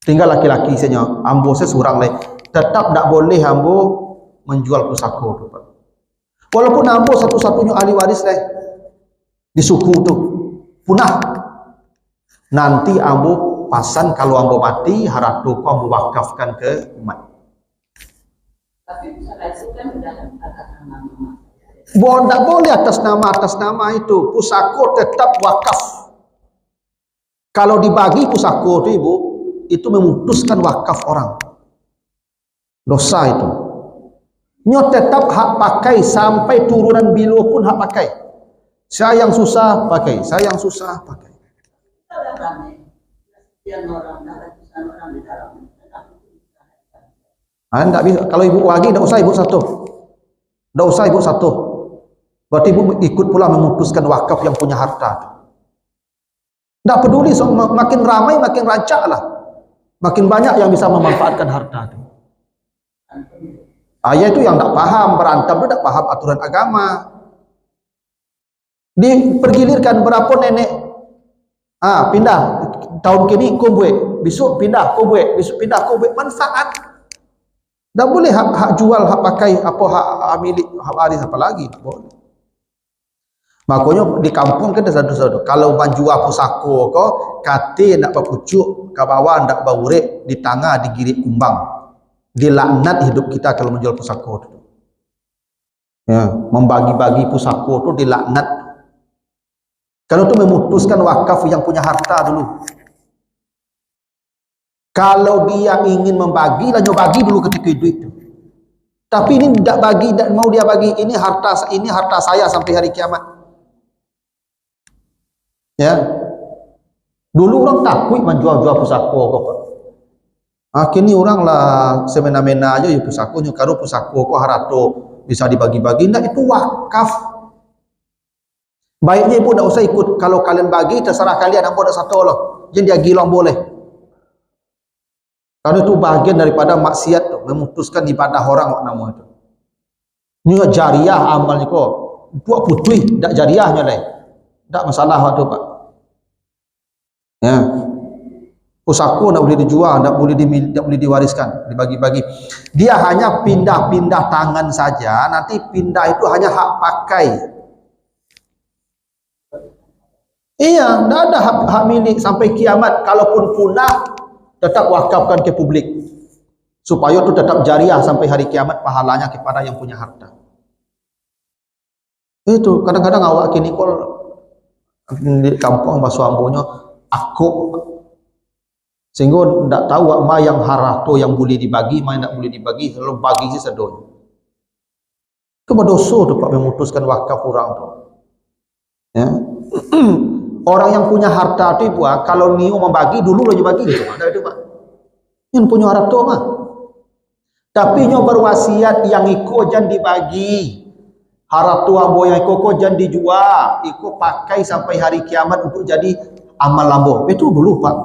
tinggal laki-laki saja, ambo saya seorang lagi, tetap tidak boleh ambo menjual pusaka itu. Walaupun ambo satu-satunya ahli waris di suku itu, punah, nanti ambo pasan kalau ambo mati haratu ambo wakafkan ke umat. Tapi pusaka itu kan udah atas nama mama. Tidak boleh atas nama itu. Pusaka tetap wakaf. Kalau dibagi pusaka itu ibu, itu memutuskan wakaf orang. Dosa itu. Nyo tetap hak pakai sampai turunan bilu pun hak pakai. Saya yang susah pakai, saya yang susah pakai. Kita udah ramai. Sekian orang, ratusan orang di dalam. Enggak bisa. Kalau ibu bagi, tidak usah ibu satu. Tidak usah ibu satu. Berarti ibu ikut pula memutuskan wakaf yang punya harta. Tidak peduli, so, makin ramai makin rancak lah. Makin banyak yang bisa memanfaatkan harta itu. Ayah itu yang tidak paham, berantam itu tidak paham aturan agama. Dipergilirkan berapa nenek. Pindah tahun kini kubwe, besok pindah kubwe, besok pindah kubwe, manfaat. Tak boleh hak jual, hak pakai, apa hak milik, hak waris apa lagi, tak boleh. Makanya di kampung kan ada satu-satu. Kalau menjual pusaka kau, kate nak berpucuk, ke bawah nak berurek, di tengah digirit kumbang. Dilaknat hidup kita kalau menjual pusaka itu. Ya, membagi-bagi pusaka itu dilaknat. Kalau itu memutuskan wakaf yang punya harta dulu. Kalau dia ingin membagi, lah bagi dulu ketika hidup itu. Tapi ini tidak bagi, tidak mau dia bagi. Ini harta saya sampai hari kiamat. Ya, dulu orang takut menjual-jual pusaka kok. Kini orang lah semena-mena aja ya pusaka, kalau pusaka kok harato bisa dibagi-bagi. Nah itu wakaf. Baiknya ibu tidak usah ikut. Kalau kalian bagi, terserah kalian. Ambo tidak satu loh. Jadi dia gilang boleh. Karena itu bagian daripada maksiat tuh, memutuskan ibadah orang nama itu. Ini jariah amalnya kok. Buat putih, tidak jariahnya lah. Tidak masalah waktu Pak. Ya. Pusaka tidak boleh dijual, tidak boleh diwariskan, dibagi-bagi. Dia hanya pindah-pindah tangan saja. Nanti pindah itu hanya hak pakai. Iya, tidak ada hak milik sampai kiamat. Kalaupun punah, tetap wakafkan ke publik supaya itu tetap jariah sampai hari kiamat, pahalanya kepada yang punya harta. Itu kadang-kadang awak kini kol di kampung bahasa ambonya aku sehingga tidak tahu ma yang harato yang boleh dibagi, ma yang tidak boleh dibagi, selalu bagi sih sedon. Itu berdosa tu Pak memutuskan wakaf orang tu. Ya. Orang yang punya harta itu Pak, kalau niu membagi dulu aja bagi gitu Pak. Itu Pak. Yang punya harta mah. Tapi nyo berwasiat yang iko jangan dibagi. Harta ambo yang iko jangan dijual, iko pakai sampai hari kiamat untuk jadi amal lambo. Itu dulu Pak.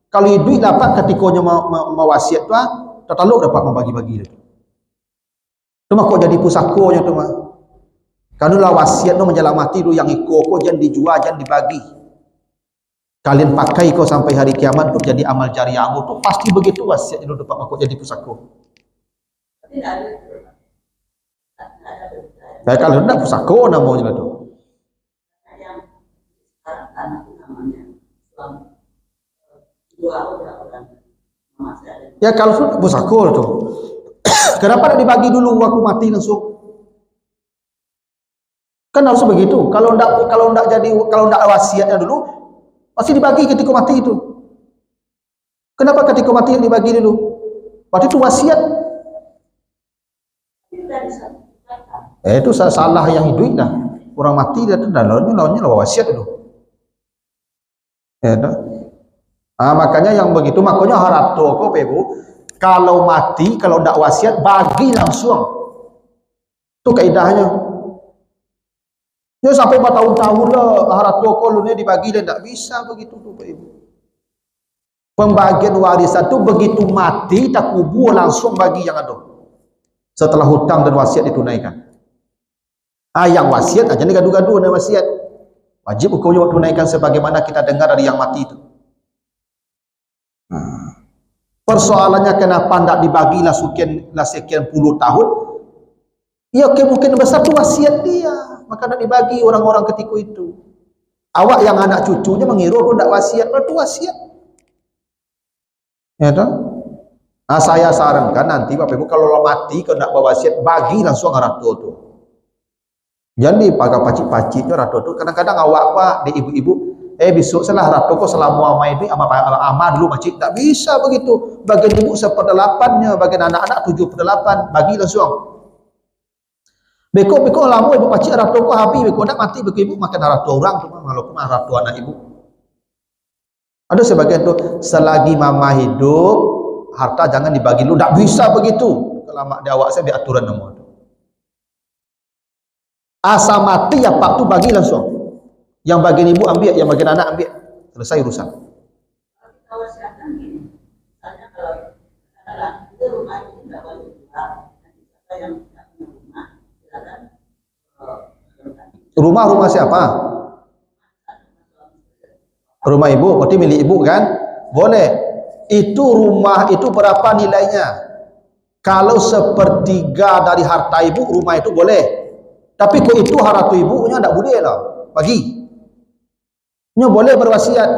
Kalau duit dapat ketika nyo mewasiat tu, tertaluk dapat membagi-bagi itu. Itu mah kok jadi pusaka tu mah. Karena wasiat no menjelang mati tu yang iko jangan dijual, jangan dibagi. Kalian pakai kau sampai hari kiamat untuk jadi amal jariah tu pasti begitu wasiat itu dapat makok jadi pusaka. Tidak ada. Baik kalau tidak pusaka namanya tu. Yang sekarang tanah namanya Islam. Dua orang masih ada. Ya kalau sudah pusaka tu. Kenapa tidak dibagi dulu waktu mati langsung? Kan harus begitu. Kalau tidak wasiatnya dulu pasti dibagi ketika mati itu. Kenapa ketika mati dibagi dulu? Berarti itu wasiat. Itu salah yang hidup dah. Orang mati dia tu lawannya wasiat dulu. Ya dah. Makanya yang begitu, makanya harato kok Ibu, kalau mati, kalau tidak wasiat, bagi langsung. Itu kaidahnya. Ya sampai bertahun-tahun lah harato kok lu dibagi dan tidak bisa begitu tuh Ibu. Pembagian warisan itu begitu mati tak kubur langsung bagi yang ada. Setelah hutang dan wasiat ditunaikan. Yang wasiat aja ni gaduh-gaduh dengan wasiat. Wajib hukumnya tunaikan sebagaimana kita dengar dari yang mati itu. Persoalannya kenapa tidak dibagilah sekian puluh tahun? Ya kemungkinan besar itu wasiat dia, maka tidak dibagi orang-orang ketika itu. Awak yang anak cucunya mengira itu tidak wasiat, itu wasiat. Ya toh? Saya sarankan nanti Bapak Ibu kalau mati kalau tidak berwasiat, bagi langsung ratu tu. Jadi pakai pacik-paciknya ratu tu. Kadang-kadang awak apa di ibu-ibu, besok salah ratu kok selama amai itu ama dulu pacik, tak bisa begitu. Bagian ibu 1/8-nya, bagian anak-anak 7/8, bagi langsung. Beko lama ibu pacik ratu kok habis, beko nak mati beko ibu makan ratu orang tu, walaupun ratu anak ibu. Ada sebagian tu selagi mama hidup harta jangan dibagi lu, tak bisa begitu. Kalau mak dia awak saya diaturan nama tu. Asa mati ya pak tu bagi langsung. Yang bagian ibu ambil, yang bagian anak ambil. Selesai urusan. Kalau silakan gini, misalnya kalau itu rumah itu tidak boleh dijual, nanti siapa yang tidak punya rumah, silakan. Rumah siapa? Rumah ibu, berarti milik ibu kan? Boleh. Itu rumah itu berapa nilainya? Kalau 1/3 dari harta ibu, rumah itu boleh. Tapi kalau itu harta ibunya tidak boleh lah. Bagi. Nya boleh berwasiat.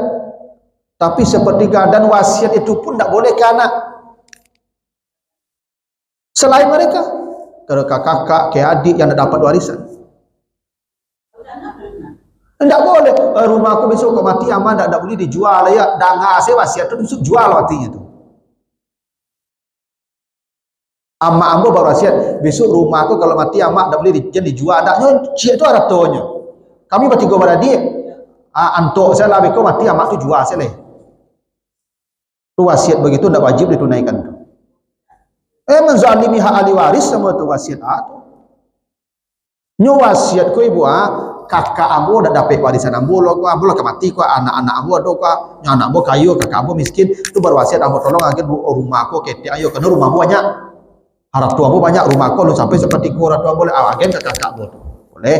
Tapi 1/3 dan wasiat itu pun tidak boleh ke anak. Selain mereka. Kalau kakak, ke adik yang tidak dapat warisan. Tidak boleh. Rumah aku besok kau mati aman tidak boleh dijual ya. Dah ngasih wasiat tu besok jual matinya tu. Ama ambo baru wasiat besok rumah aku kalau mati amak tidak boleh dijual. Daknya cik tu hartonya. Kami bertiga beradik. Antok saya lah beko mati amak tu jual saya leh. Tu wasiat begitu tidak wajib ditunaikan tu. Menzalimi hak ahli waris sama tu wasiat tu. Nyo wasiat ko ibu kakak ambo dah dapat warisan ambo lo ke mati ko anak-anak ambo do ko anak ambo kayu kakak ambo miskin tu berwasiat ambo tolong agen rumah ko ketik ayo kena rumah ambo banyak harap tu ambo banyak rumah ko lu sampai seperti ko harap tu ambo agen ke kakak ambo boleh.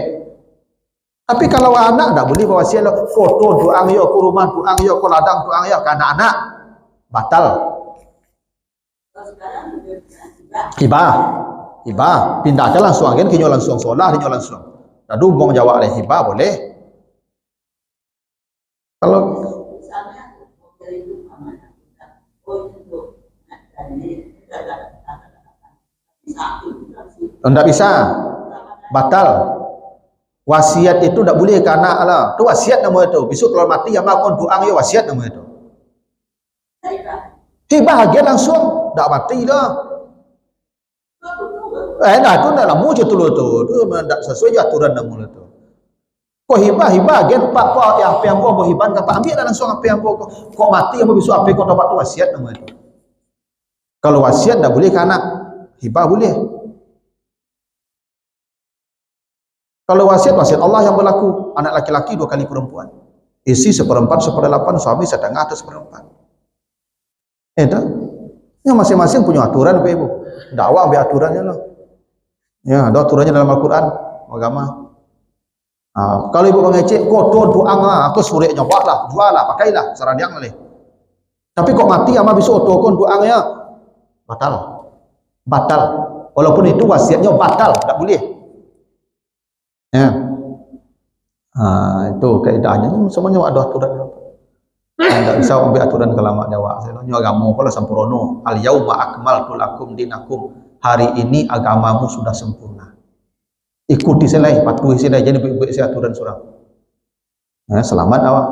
Tapi kalau anak tak boleh berwasiat lo foto doang yo ko rumah doang yo ko ladang doang yo ke anak-anak batal. Hibah pindahkan langsung agen kinyo langsung solah kinyo langsung. Aduh, bong jawab oleh hibah boleh. Kalau misalnya dari itu amanah kita, tidak bisa, batal. Wasiat itu tidak boleh ke anak lah. Itu wasiat nama itu. Besok kalau mati yang makan doang ya wasiat nama itu. Hibah agen langsung, tidak mati dah. Nah itu dah lama je tu tak sesuai je aturan nama tu. Kau hibah gen pak kau yang apa yang kau hibah kata ambil dah langsung apa yang kau mati yang besok apa kau dapat tu wasiat nama itu. Kalau wasiat dah boleh ke anak, hibah boleh. Kalau wasiat Allah yang berlaku, anak laki-laki 2 kali perempuan. Isi 1/4, 1/8, suami 1/2 atau 1/4. Itu. Ya masing-masing punya aturan Bapak Ibu. Dakwah ambil aturannya lah. Ya, ada aturannya dalam Al-Quran, agama. Kalau ibu mengecek, kotor doang aku suruh nyoba lah, jual lah, pakailah, sarang diang leh. Tapi kok mati ama bisa otokon doang ya, batal. Walaupun itu wasiatnya batal, tak boleh. Ya, itu kaidahnya, semuanya ada aturan. Tidak bisa ambil aturan kelamak Jawa. Ini agama kalau sempurna. Al yauma akmaltu lakum dinakum. Hari ini agamamu sudah sempurna. Ikuti selai, patuhi selai. Jadi buat aturan surah. Selamat awak.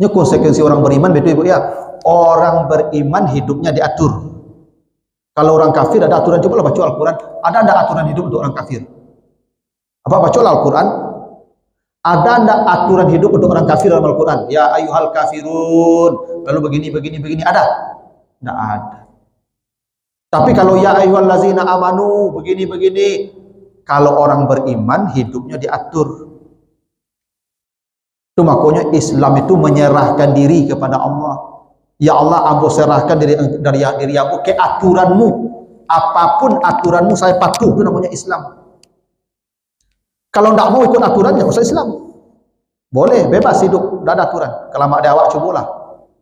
Ini konsekuensi orang beriman betul ibu ya. Orang beriman hidupnya diatur. Kalau orang kafir ada aturan, coba baca Al-Quran. Ada aturan hidup untuk orang kafir. Apa baca Al-Quran? Ada ndak aturan hidup untuk orang kafir dalam Al-Quran? Ya ayyuhal kafirun, lalu begini, ada? Ndak ada. Tapi kalau ya ayyuhal lazina amanu, begini, kalau orang beriman hidupnya diatur. Itu makanya Islam itu menyerahkan diri kepada Allah. Ya Allah, aku serahkan dari diri aku ke aturanmu. Apapun aturanmu saya patuh, itu namanya Islam. Kalau tidak mau ikut aturannya, usah Islam. Boleh, bebas hidup, tidak ada aturan. Kalau mak ada awak, cobalah.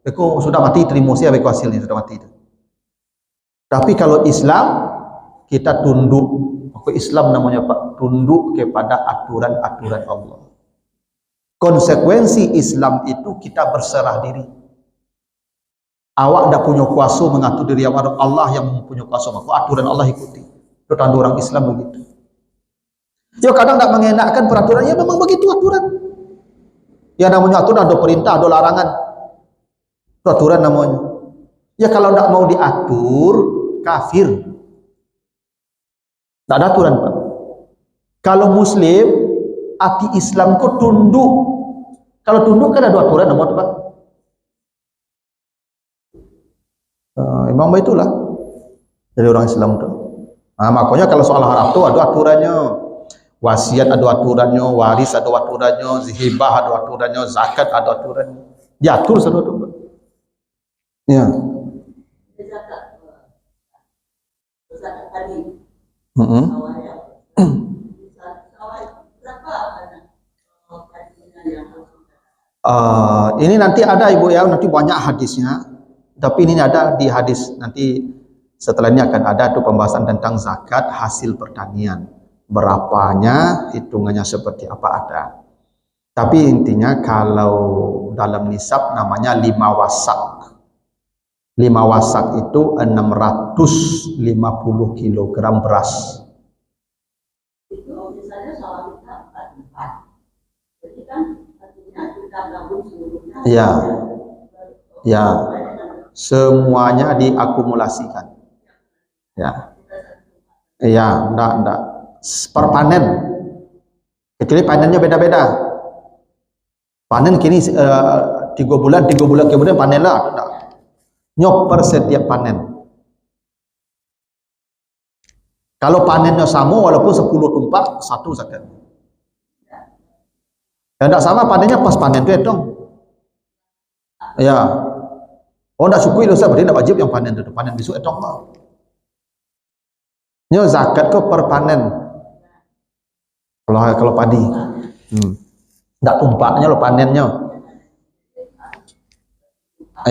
Aku sudah mati, terima saya aku hasilnya, sudah mati. Tapi kalau Islam, kita tunduk. Aku Islam namanya Pak, tunduk kepada aturan-aturan Allah. Konsekuensi Islam itu kita berserah diri. Awak tidak punya kuasa mengatur diri awak, Allah yang punya kuasa. Maka aturan Allah ikuti. Itu tanda orang Islam begitu. Ya kadang tidak mengenakkan peraturan, ya memang begitu aturan. Ya namanya aturan, ada perintah, ada larangan. Itu aturan namanya. Ya kalau tidak mau diatur, kafir. Tidak ada aturan, Pak. Kalau Muslim, hati Islam kok tunduk. Kalau tunduk kan ada aturan, namanya Pak. Memang itulah dari orang Islam itu. Nah, makanya kalau soal harap itu ada aturannya. Wasiat ada aturannya, waris ada aturannya, zihibah ada aturannya, zakat ada aturannya. Diatur selalu itu. Ya. Zakat tadi. Ini nanti ada Ibu ya, nanti banyak hadisnya. Tapi ini ada di hadis nanti setelah ini akan ada tuh pembahasan tentang zakat hasil pertanian. Berapanya, hitungannya seperti apa ada. Tapi intinya kalau dalam nisab namanya 5 wasak. 5 wasak itu 650 kg beras. Itu misalnya sawah kita 4. Jadi kan artinya kita gabung seluruhnya. Iya. Ya. Semuanya diakumulasikan. Ya. Iya, enggak. Per panen. Kecuali panennya beda-beda. Panen kini 3 bulan kemudian panen lah. Nyok per setiap panen. Kalau panennya sama walaupun 10 tumpak, 1 zakat. Yang tidak sama panennya pas panen itu dong. Ya. Oh tidak sukui dosa, berarti tidak wajib yang panen itu. Panen besok itu lah. Nyo zakat ke per panen. Kalau padi. Tidak tumpaknya lo panennya.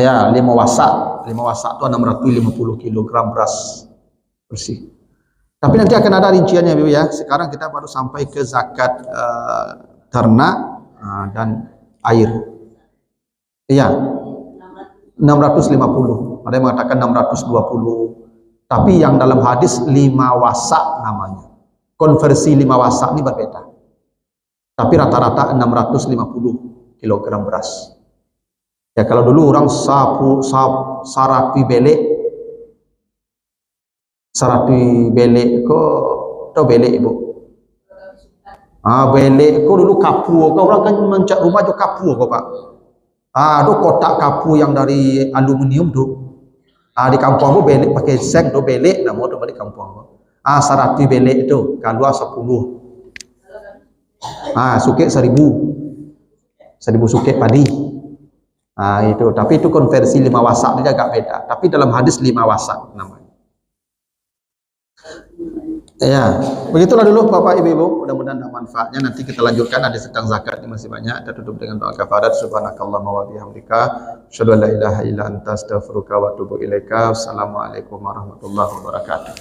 Ya, 5 wasak. 5 wasak itu 650 kg beras bersih. Tapi nanti akan ada rinciannya Ibu ya. Sekarang kita baru sampai ke zakat ternak dan air. Iya. 650, ada yang mengatakan 620, tapi yang dalam hadis 5 wasak namanya. Konversi 5 wasak ini berbeda, tapi rata-rata 650 kg beras. Ya kalau dulu orang sarapi belek kok tau belek Ibu? Belek kok dulu kapu, kau orang kan mencak rumah jo kapu kok Pak. Ada kotak kapu yang dari aluminium tu. Di kampung aku belek pakai seng tu belek, nama tu balik kampung aku. 100 belek itu, kalau 10. Suket 1000. 1000 suket padi. Itu, tapi itu konversi 5 wasak dia agak beda. Tapi dalam hadis 5 wasak namanya. Ya, begitulah dulu Bapak Ibu, mudah-mudahan ada manfaatnya. Nanti kita lanjutkan hadis tentang zakat ini masih banyak. Kita tutup dengan doa kafarat. Subhanakallahumma wa bihamdika, asyhadu an la ilaha illa anta, astaghfiruka wa atubu ilaika. Wassalamualaikum warahmatullahi wabarakatuh.